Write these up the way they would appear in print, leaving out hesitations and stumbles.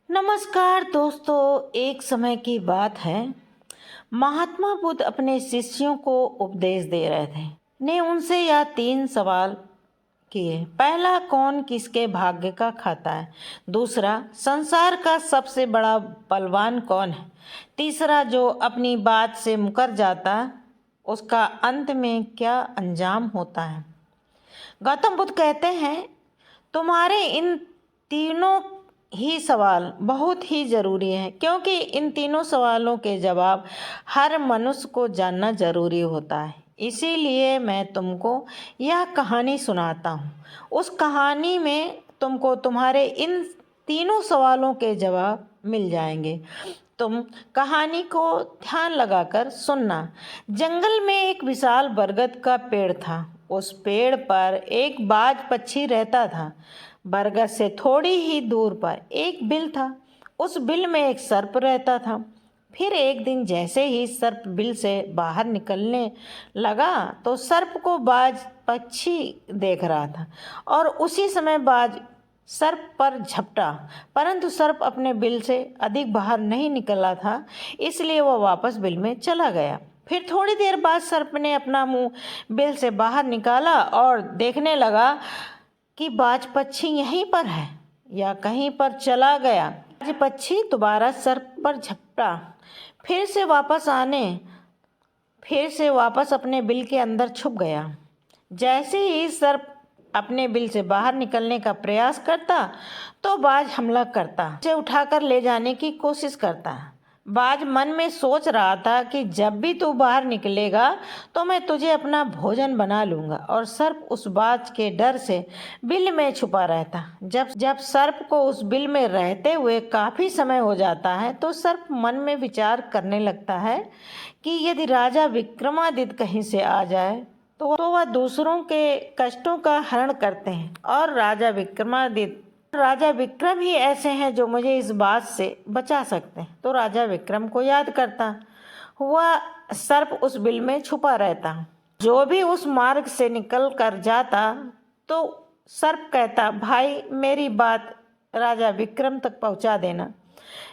नमस्कार दोस्तों, एक समय की बात है। महात्मा बुद्ध अपने शिष्यों को उपदेश दे रहे थे। ने उनसे यह 3 सवाल किए। पहला, कौन किसके भाग्य का खाता है। दूसरा, संसार का सबसे बड़ा बलवान कौन है। तीसरा, जो अपनी बात से मुकर जाता उसका अंत में क्या अंजाम होता है। गौतम बुद्ध कहते हैं, तुम्हारे इन तीनों ही सवाल बहुत ही ज़रूरी हैं, क्योंकि इन तीनों सवालों के जवाब हर मनुष्य को जानना ज़रूरी होता है। इसीलिए मैं तुमको यह कहानी सुनाता हूँ। उस कहानी में तुमको तुम्हारे इन तीनों सवालों के जवाब मिल जाएंगे। तुम कहानी को ध्यान लगाकर सुनना। जंगल में एक विशाल बरगद का पेड़ था। उस पेड़ पर एक बाज पक्षी रहता था। बरगद से थोड़ी ही दूर पर एक बिल था। उस बिल में एक सर्प रहता था। फिर एक दिन जैसे ही सर्प बिल से बाहर निकलने लगा तो सर्प को बाज पक्षी देख रहा था और उसी समय बाज सर्प पर झपटा, परंतु सर्प अपने बिल से अधिक बाहर नहीं निकला था, इसलिए वह वापस बिल में चला गया। फिर थोड़ी देर बाद सर्प ने अपना मुंह बिल से बाहर निकाला और देखने लगा कि बाज पक्षी यहीं पर है या कहीं पर चला गया। बाज पक्षी दोबारा सर्प पर झपटा, फिर से वापस अपने बिल के अंदर छुप गया। जैसे ही सर्प अपने बिल से बाहर निकलने का प्रयास करता तो बाज हमला करता, उसे उठाकर ले जाने की कोशिश करता। बाज मन में सोच रहा था कि जब भी तू बाहर निकलेगा तो मैं तुझे अपना भोजन बना लूँगा, और सर्प उस बाज के डर से बिल में छुपा रहता। जब सर्प को उस बिल में रहते हुए काफ़ी समय हो जाता है तो सर्प मन में विचार करने लगता है कि यदि राजा विक्रमादित्य कहीं से आ जाए तो वह दूसरों के कष्टों का हरण करते हैं, और राजा विक्रम ही ऐसे हैं जो मुझे इस बात से बचा सकते हैं। तो राजा विक्रम को याद करता हुआ सर्प उस बिल में छुपा रहता। जो भी उस मार्ग से निकल कर जाता तो सर्प कहता, भाई मेरी बात राजा विक्रम तक पहुंचा देना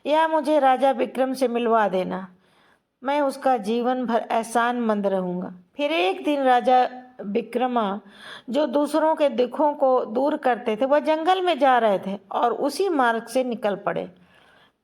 या मुझे राजा विक्रम से मिलवा देना, मैं उसका जीवन भर एहसानमंद रहूँगा। फिर एक दिन राजा विक्रमा, जो दूसरों के दुखों को दूर करते थे, वह जंगल में जा रहे थे और उसी मार्ग से निकल पड़े।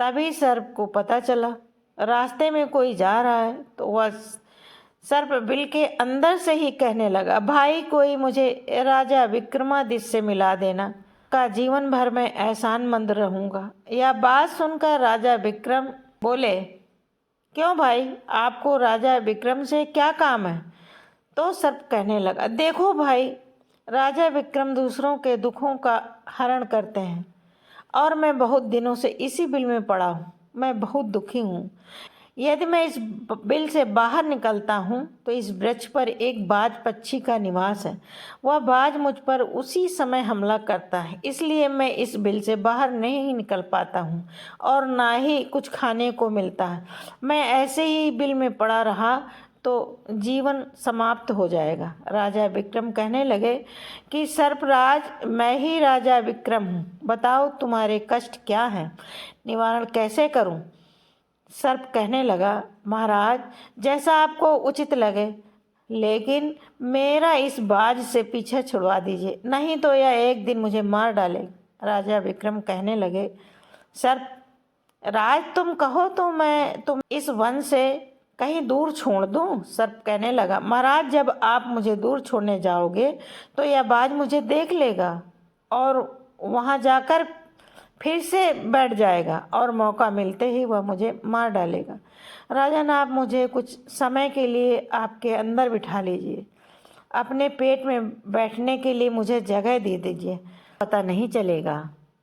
तभी सर्प को पता चला रास्ते में कोई जा रहा है, तो वह सर्प बिल के अंदर से ही कहने लगा, भाई कोई मुझे राजा विक्रमादित्य से मिला देना, का जीवन भर मैं एहसानमंद रहूँगा। यह बात सुनकर राजा विक्रम बोले, क्यों भाई, आपको राजा विक्रम से क्या काम है। तो सर्प कहने लगा, देखो भाई, राजा विक्रम दूसरों के दुखों का हरण करते हैं और मैं बहुत दिनों से इसी बिल में पड़ा हूँ। मैं बहुत दुखी हूँ। यदि मैं इस बिल से बाहर निकलता हूँ तो इस वृक्ष पर एक बाज पक्षी का निवास है। वह बाज मुझ पर उसी समय हमला करता है, इसलिए मैं इस बिल से बाहर नहीं निकल पाता हूँ और ना ही कुछ खाने को मिलता है। मैं ऐसे ही बिल में पड़ा रहा तो जीवन समाप्त हो जाएगा। राजा विक्रम कहने लगे कि सर्पराज, मैं ही राजा विक्रम हूँ, बताओ तुम्हारे कष्ट क्या हैं, निवारण कैसे करूँ। सर्प कहने लगा, महाराज जैसा आपको उचित लगे, लेकिन मेरा इस बाज से पीछे छुड़वा दीजिए, नहीं तो यह एक दिन मुझे मार डालेगा। राजा विक्रम कहने लगे, सर्प राज तुम कहो तो मैं तुम इस वन से कहीं दूर छोड़ दूं। सर्प कहने लगा, महाराज जब आप मुझे दूर छोड़ने जाओगे तो यह बाज मुझे देख लेगा और वहां जाकर फिर से बैठ जाएगा और मौका मिलते ही वह मुझे मार डालेगा। राजन, आप मुझे कुछ समय के लिए आपके अंदर बिठा लीजिए, अपने पेट में बैठने के लिए मुझे जगह दे दीजिए, पता नहीं चलेगा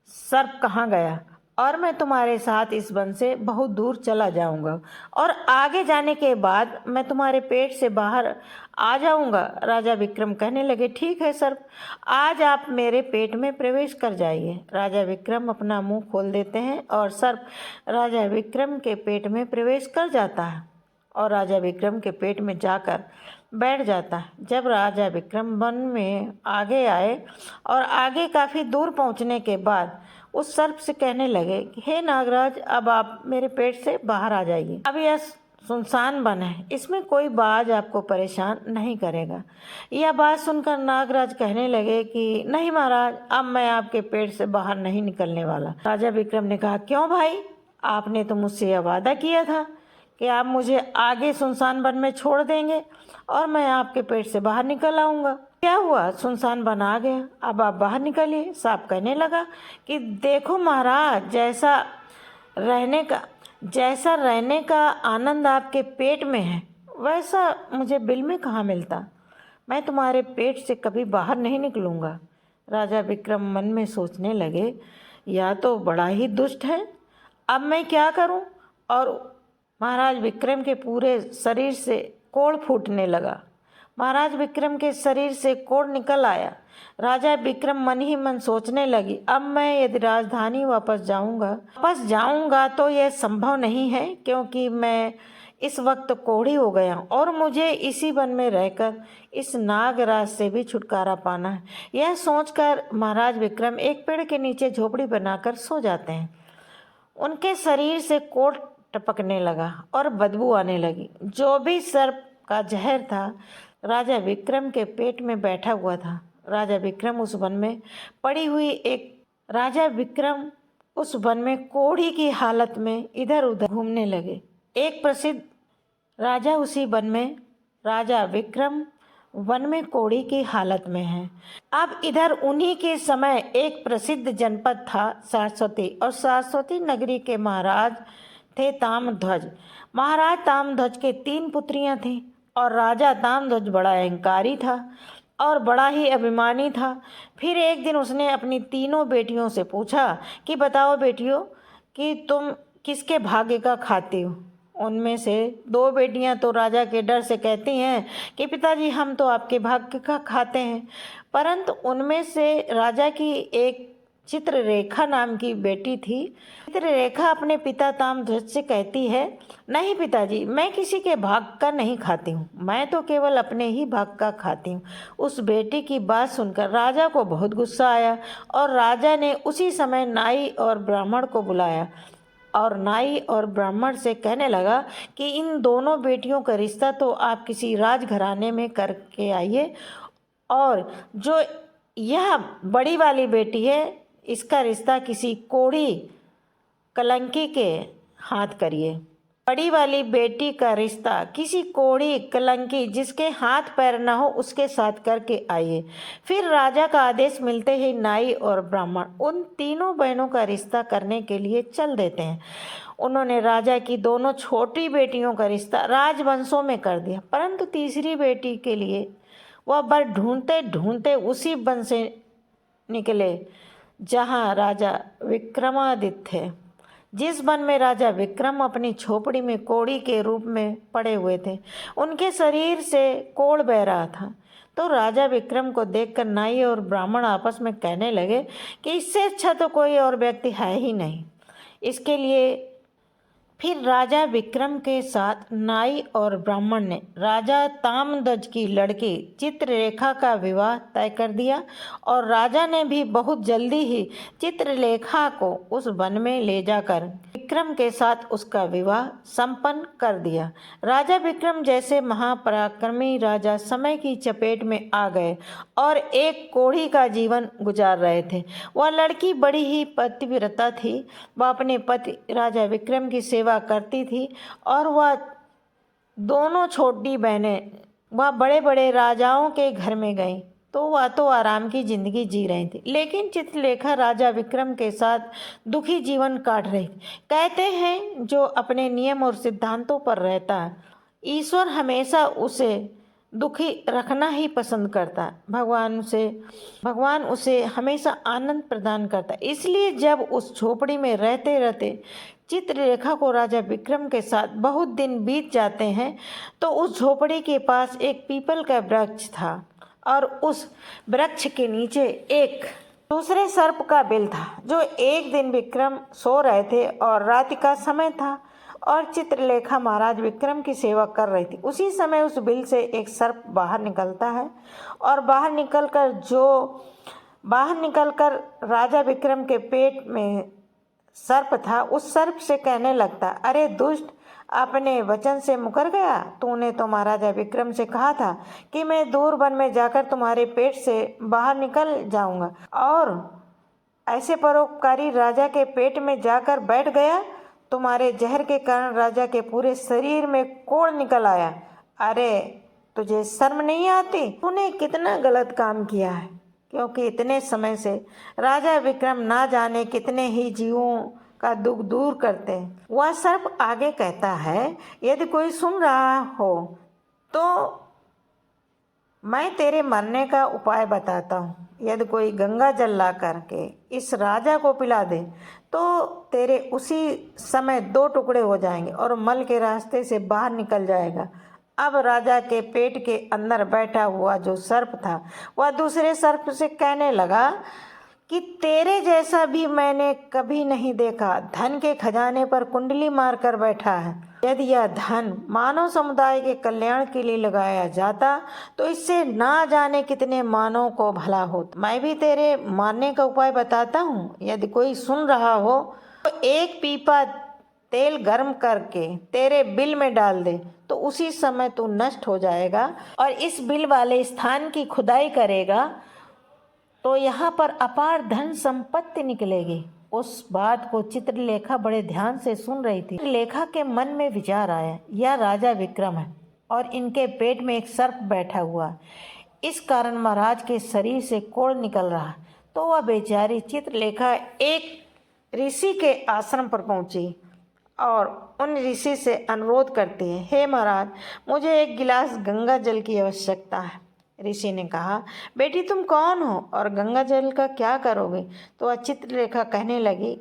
सर्प कहाँ गया, और मैं तुम्हारे साथ इस वन से बहुत दूर चला जाऊंगा और आगे जाने के बाद मैं तुम्हारे पेट से बाहर आ जाऊंगा। राजा विक्रम कहने लगे, ठीक है सर्प, आज आप मेरे पेट में प्रवेश कर जाइए। राजा विक्रम अपना मुंह खोल देते हैं और सर्प राजा विक्रम के पेट में प्रवेश कर जाता है और राजा विक्रम के पेट में जाकर बैठ जाता है। जब राजा विक्रम वन में आगे आए और आगे काफ़ी दूर पहुंचने के बाद उस सर्प से कहने लगे कि हे नागराज, अब आप मेरे पेट से बाहर आ जाइए। अब यह सुनसान वन है, इसमें कोई बाज आपको परेशान नहीं करेगा। यह बात सुनकर नागराज कहने लगे कि नहीं महाराज, अब मैं आपके पेट से बाहर नहीं निकलने वाला। राजा विक्रम ने कहा, क्यों भाई, आपने तो मुझसे यह वादा किया था कि आप मुझे आगे सुनसान वन में छोड़ देंगे और मैं आपके पेट से बाहर निकल आऊँगा। क्या हुआ, सुनसान वन आ गया, अब आप बाहर निकलिए। सांप कहने लगा कि देखो महाराज, जैसा रहने का आनंद आपके पेट में है, वैसा मुझे बिल में कहाँ मिलता। मैं तुम्हारे पेट से कभी बाहर नहीं निकलूँगा। राजा विक्रम मन में सोचने लगे, यह तो बड़ा ही दुष्ट है, अब मैं क्या करूं? और महाराज विक्रम के पूरे शरीर से कोढ़ फूटने लगा। महाराज विक्रम के शरीर से कोढ़ निकल आया। राजा विक्रम मन ही मन सोचने लगी, अब मैं यदि राजधानी वापस जाऊंगा तो यह संभव नहीं है, क्योंकि मैं इस वक्त कोढ़ी हो गया और मुझे इसी वन में रहकर इस नागराज से भी छुटकारा पाना है। यह सोचकर महाराज विक्रम एक पेड़ के नीचे झोपड़ी बनाकर सो जाते हैं। उनके शरीर से कोढ़ टपकने लगा और बदबू आने लगी। जो भी सर्प का जहर था राजा विक्रम के पेट में बैठा हुआ था। राजा विक्रम उस वन में कोढ़ी की हालत में इधर उधर घूमने लगे। एक प्रसिद्ध राजा विक्रम वन में कोढ़ी की हालत में है। अब इधर उन्हीं के समय एक प्रसिद्ध जनपद था सरस्वती, और सरस्वती नगरी के महाराज थे ताम्रध्वज। महाराज ताम्रध्वज के 3 पुत्रियां थीं और राजा ताम्रध्वज बड़ा अहंकारी था और बड़ा ही अभिमानी था। फिर एक दिन उसने अपनी 3 बेटियों से पूछा कि बताओ बेटियों कि तुम किसके भाग्य का खाती हो। उनमें से 2 बेटियां तो राजा के डर से कहती हैं कि पिताजी हम तो आपके भाग्य का खाते हैं, परंतु उनमें से राजा की एक चित्ररेखा नाम की बेटी थी। चित्ररेखा अपने पिता ताम्रध्वज से कहती है, नहीं पिताजी, मैं किसी के भाग का नहीं खाती हूँ, मैं तो केवल अपने ही भाग का खाती हूँ। उस बेटी की बात सुनकर राजा को बहुत गुस्सा आया और राजा ने उसी समय नाई और ब्राह्मण को बुलाया और नाई और ब्राह्मण से कहने लगा कि इन दोनों बेटियों का रिश्ता तो आप किसी राजघराने में करके आइए, और जो यह बड़ी वाली बेटी है इसका रिश्ता किसी कोढ़ी कलंकी के हाथ करिए। बड़ी वाली बेटी का रिश्ता किसी कोढ़ी कलंकी जिसके हाथ पैर न हो उसके साथ करके आइए। फिर राजा का आदेश मिलते ही नाई और ब्राह्मण उन 3 बहनों का रिश्ता करने के लिए चल देते हैं। उन्होंने राजा की दोनों छोटी बेटियों का रिश्ता राजवंशों में कर दिया, परंतु तीसरी बेटी के लिए वह बर ढूंढते ढूंढते उसी वन से निकले जहाँ राजा विक्रमादित्य थे। जिस वन में राजा विक्रम अपनी झोपड़ी में कोढ़ी के रूप में पड़े हुए थे, उनके शरीर से कोढ़ बह रहा था। तो राजा विक्रम को देखकर नाई और ब्राह्मण आपस में कहने लगे कि इससे अच्छा तो कोई और व्यक्ति है ही नहीं। इसके लिए फिर राजा विक्रम के साथ नाई और ब्राह्मण ने राजा ताम्रध्वज की लड़की चित्ररेखा का विवाह तय कर दिया, और राजा ने भी बहुत जल्दी ही चित्रलेखा को उस वन में ले जाकर विक्रम के साथ उसका विवाह संपन्न कर दिया। राजा विक्रम जैसे महापराक्रमी राजा समय की चपेट में आ गए और एक कोढ़ी का जीवन गुजार रहे थे। वह लड़की बड़ी ही पतिव्रता थी। वह अपने पति राजा विक्रम की सेवा करती थी और वह दोनों छोटी बहनें वह बड़े बड़े राजाओं के घर में गईं तो वह तो आराम की जिंदगी जी रही थी, लेकिन चित्रलेखा राजा विक्रम के साथ दुखी जीवन काट रही थी। कहते हैं जो अपने नियम और सिद्धांतों पर रहता है, ईश्वर हमेशा उसे दुखी रखना ही पसंद करता है। भगवान उसे हमेशा आनंद प्रदान करता है। इसलिए जब उस झोपड़ी में रहते रहते चित्रलेखा को राजा विक्रम के साथ बहुत दिन बीत जाते हैं तो उस झोपड़ी के पास एक पीपल का वृक्ष था और उस वृक्ष के नीचे एक दूसरे सर्प का बिल था। जो एक दिन विक्रम सो रहे थे और रात का समय था और चित्रलेखा महाराज विक्रम की सेवा कर रही थी। उसी समय उस बिल से एक सर्प बाहर निकलता है और बाहर निकलकर जो बाहर निकलकर राजा विक्रम के पेट में सर्प था, उस सर्प से कहने लगता, अरे दुष्ट, अपने वचन से मुकर गया। तूने तो महाराजा विक्रम से कहा था कि मैं दूर वन में जाकर तुम्हारे पेट से बाहर निकल जाऊंगा, और ऐसे परोपकारी राजा के पेट में जाकर बैठ गया। तुम्हारे जहर के कारण राजा के पूरे शरीर में कोढ़ निकल आया। अरे तुझे शर्म नहीं आती? तूने कितना गलत काम किया है, क्योंकि इतने समय से राजा विक्रम ना जाने कितने ही जीवों का दुख दूर करते हैं। वह सर्प आगे कहता है, यदि कोई सुन रहा हो तो मैं तेरे मरने का उपाय बताता हूँ। यदि कोई गंगा जल ला करके इस राजा को पिला दे तो तेरे उसी समय 2 टुकड़े हो जाएंगे और मल के रास्ते से बाहर निकल जाएगा। अब राजा के पेट के अंदर बैठा हुआ जो सर्प था वह दूसरे सर्प से कहने लगा कि तेरे जैसा भी मैंने कभी नहीं देखा। धन के खजाने पर कुंडली मारकर बैठा है। यदि यह धन मानव समुदाय के कल्याण के लिए लगाया जाता तो इससे ना जाने कितने मानव को भला होता। मैं भी तेरे मारने का उपाय बताता हूँ। यदि कोई सुन रहा हो तो एक पीपा तेल गर्म करके तेरे बिल में डाल दे तो उसी समय तू नष्ट हो जाएगा, और इस बिल वाले स्थान की खुदाई करेगा तो यहाँ पर अपार धन संपत्ति निकलेगी। उस बात को चित्रलेखा बड़े ध्यान से सुन रही थी। चित्रलेखा के मन में विचार आया, यह राजा विक्रम है और इनके पेट में एक सर्प बैठा हुआ, इस कारण महाराज के शरीर से कोढ़ निकल रहा। तो वह बेचारी चित्रलेखा एक ऋषि के आश्रम पर पहुंची और उन ऋषि से अनुरोध करती है, हे महाराज, मुझे एक गिलास गंगा जल की आवश्यकता है। ऋषि ने कहा, बेटी तुम कौन हो और गंगा जल का क्या करोगे? तो वह चित्रलेखा कहने लगी,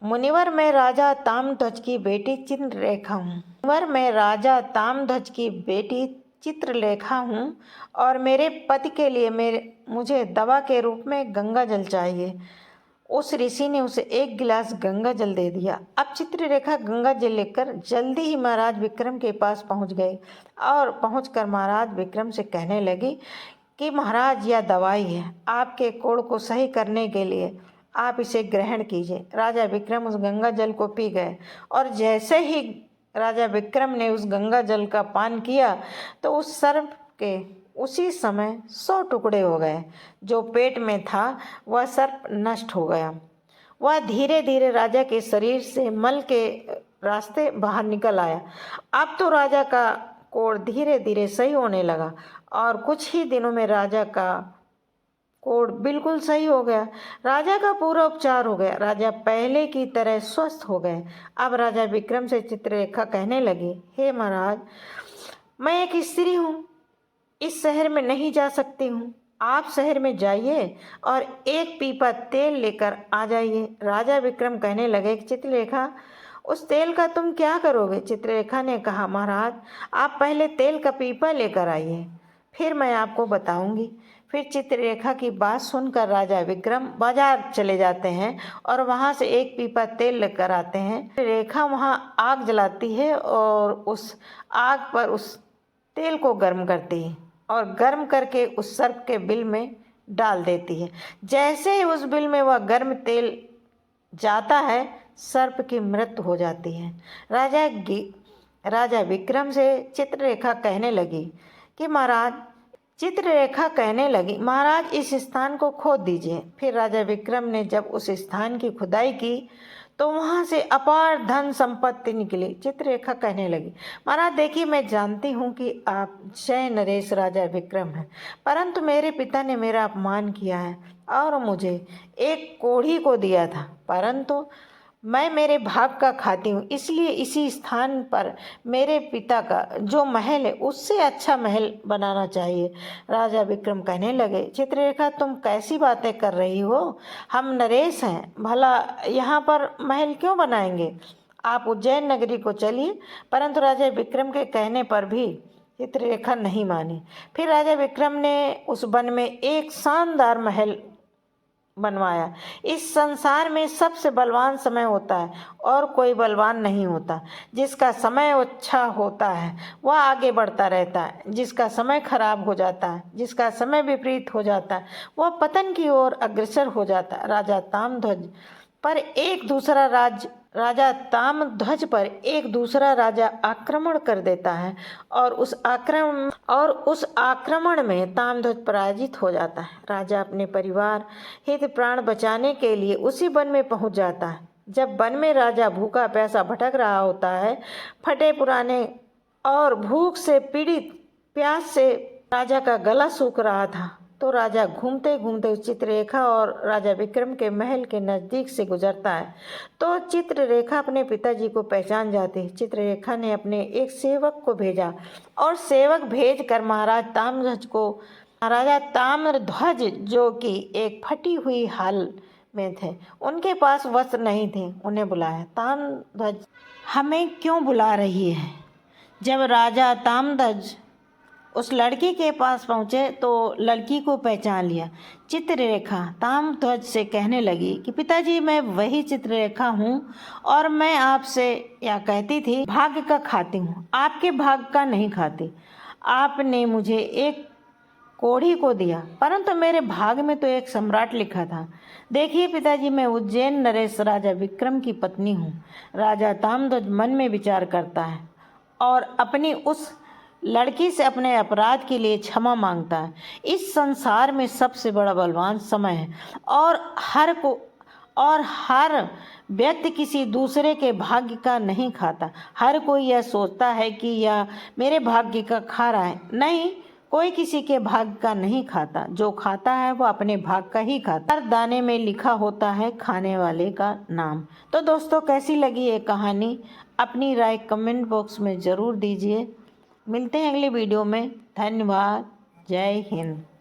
मुनिवर, मैं राजा ताम्रध्वज की बेटी चित्रलेखा हूँ। मुनिवर, मैं राजा ताम्रध्वज की बेटी चित्रलेखा हूँ और मेरे पति के लिए मुझे दवा के रूप में गंगा जल चाहिए। उस ऋषि ने उसे एक गिलास गंगा जल दे दिया। अब चित्रलेखा गंगा जल लेकर जल्दी ही महाराज विक्रम के पास पहुंच गए और पहुंचकर महाराज विक्रम से कहने लगी कि महाराज, यह दवाई है आपके कोढ़ को सही करने के लिए, आप इसे ग्रहण कीजिए। राजा विक्रम उस गंगा जल को पी गए और जैसे ही राजा विक्रम ने उस गंगा जल का पान किया तो उस सर्प के उसी समय 100 टुकड़े हो गए। जो पेट में था वह सर्प नष्ट हो गया। वह धीरे धीरे राजा के शरीर से मल के रास्ते बाहर निकल आया। अब तो राजा का कोढ़ धीरे धीरे सही होने लगा और कुछ ही दिनों में राजा का कोढ़ बिल्कुल सही हो गया। राजा का पूरा उपचार हो गया। राजा पहले की तरह स्वस्थ हो गए। अब राजा विक्रम से चित्रलेखा कहने लगी, हे महाराज, मैं एक स्त्री हूँ, इस शहर में नहीं जा सकती हूँ। आप शहर में जाइए और एक पीपा तेल लेकर आ जाइए। राजा विक्रम कहने लगे, चित्रलेखा, उस तेल का तुम क्या करोगे? चित्रलेखा ने कहा, महाराज, आप पहले तेल का पीपा लेकर आइए, फिर मैं आपको बताऊंगी। फिर चित्रलेखा की बात सुनकर राजा विक्रम बाजार चले जाते हैं और वहाँ से एक पीपा तेल लेकर आते हैं। चित्रलेखा वहाँ आग जलाती है और उस आग पर उस तेल को गर्म करती है और गर्म करके उस सर्प के बिल में डाल देती है। जैसे ही उस बिल में वह गर्म तेल जाता है, सर्प की मृत्यु हो जाती है। राजा विक्रम से चित्रलेखा कहने लगी कि महाराज, इस स्थान को खोद दीजिए। फिर राजा विक्रम ने जब उस स्थान की खुदाई की तो वहाँ से अपार धन संपत्ति निकली। चित्रलेखा कहने लगी, महाराज देखिए, मैं जानती हूँ कि आप जय नरेश राजा विक्रम हैं, परंतु मेरे पिता ने मेरा अपमान किया है और मुझे एक कोढ़ी को दिया था, परंतु मैं मेरे भाग का खाती हूँ, इसलिए इसी स्थान पर मेरे पिता का जो महल है उससे अच्छा महल बनाना चाहिए। राजा विक्रम कहने लगे, चित्रलेखा, तुम कैसी बातें कर रही हो? हम नरेश हैं, भला यहाँ पर महल क्यों बनाएंगे? आप उज्जैन नगरी को चलिए। परंतु राजा विक्रम के कहने पर भी चित्रलेखा नहीं मानी। फिर राजा विक्रम ने उस वन में एक शानदार महल बनवाया। इस संसार में सबसे बलवान समय होता है और कोई बलवान नहीं होता। जिसका समय अच्छा होता है वह आगे बढ़ता रहता है, जिसका समय खराब हो जाता है, जिसका समय विपरीत हो जाता है, वह पतन की ओर अग्रसर हो जाता है। राजा तामध्वज पर एक दूसरा राजा आक्रमण कर देता है और उस आक्रमण में तामध्वज पराजित हो जाता है। राजा अपने परिवार हित प्राण बचाने के लिए उसी वन में पहुंच जाता है। जब वन में राजा भूखा प्यासा भटक रहा होता है, फटे पुराने और भूख से पीड़ित, प्यास से राजा का गला सूख रहा था, तो राजा घूमते घूमते उस चित्ररेखा और राजा विक्रम के महल के नज़दीक से गुजरता है। तो चित्ररेखा अपने पिताजी को पहचान जाती। चित्ररेखा ने अपने एक सेवक को भेजा और सेवक भेजकर महाराजा ताम्रध्वज, जो कि एक फटी हुई हाल में थे, उनके पास वस्त्र नहीं थे, उन्हें बुलाया। ताम्रध्वज, हमें क्यों बुला रही है? जब राजा ताम्रध्वज उस लड़की के पास पहुँचे तो लड़की को पहचान लिया। चित्ररेखा ताम्रध्वज से कहने लगी कि पिताजी, मैं वही चित्ररेखा हूँ और मैं आपसे या कहती थी भाग्य का खाती हूँ, आपके भाग्य का नहीं खाती। आपने मुझे एक कोढ़ी को दिया, परंतु मेरे भाग्य में तो एक सम्राट लिखा था। देखिए पिताजी, मैं उज्जैन नरेश राजा विक्रम की पत्नी हूँ। राजा ताम्रध्वज मन में विचार करता है और अपनी उस लड़की से अपने अपराध के लिए क्षमा मांगता है। इस संसार में सबसे बड़ा बलवान समय है और हर व्यक्ति किसी दूसरे के भाग्य का नहीं खाता। हर कोई यह सोचता है कि यह मेरे भाग्य का खा रहा है। नहीं, कोई किसी के भाग्य का नहीं खाता। जो खाता है वो अपने भाग्य का ही खाता। हर दाने में लिखा होता है खाने वाले का नाम। तो दोस्तों, कैसी लगी ये कहानी? अपनी राय कमेंट बॉक्स में ज़रूर दीजिए। मिलते हैं अगले वीडियो में। धन्यवाद। जय हिंद।